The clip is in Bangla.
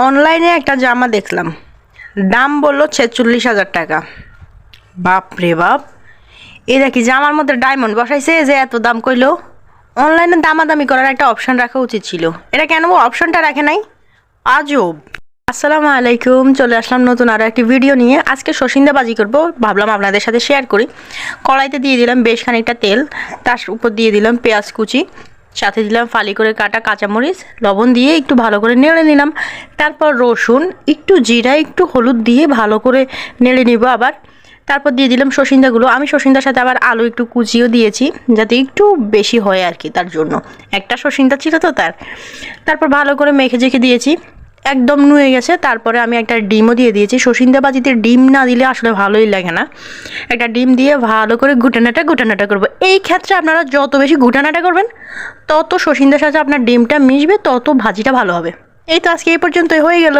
অনলাইনে একটা জামা দেখলাম, দাম বললো 46,000 টাকা। বাপ রে বাপ, এটা কি জামার মধ্যে ডায়মন্ড বসাইছে যে এত দাম কইলো? অনলাইনে দামাদামি করার একটা অপশন রাখা উচিত ছিল, এটা কেন অপশনটা রাখে নাই? আজব। আসসালামু আলাইকুম, চলে আসলাম নতুন আরও একটি ভিডিও নিয়ে। আজকে সসিন্দা বাজি করবো, ভাবলাম আপনাদের সাথে শেয়ার করি। কড়াইতে দিয়ে দিলাম বেশ খানিকটা তেল, তার উপর দিয়ে দিলাম পেঁয়াজ কুচি, সাথে দিলাম ফালি করে কাটা কাঁচামরিচ, লবণ দিয়ে একটু ভালো করে নেড়ে নিলাম। তারপর রসুন, একটু জিরা, একটু হলুদ দিয়ে ভালো করে নেড়ে নিব আবার। তারপর দিয়ে দিলাম সসিন্দাগুলো। আমি সসিন্দার সাথে আবার আলু একটু কুচিও দিয়েছি, যাতে একটু বেশি হয় আর কি, তার জন্য। একটা সসিন্দা ছিল তো তারপর ভালো করে মেখে জেখে দিয়েছি, একদম নুয়ে গেছে। তারপরে আমি একটা ডিমও দিয়ে দিয়েছি। সসিন্দা বাজিতে ডিম না দিলে আসলে ভালোই লাগে না। একটা ডিম দিয়ে ভালো করে গুটানাটা করবো। এই ক্ষেত্রে আপনারা যত বেশি গুটানাটা করবেন, তত সসিন্দার সাথে আপনার ডিমটা মিশবে, তত ভাজিটা ভালো হবে। এই তো আজকে এই পর্যন্তই হয়ে গেল।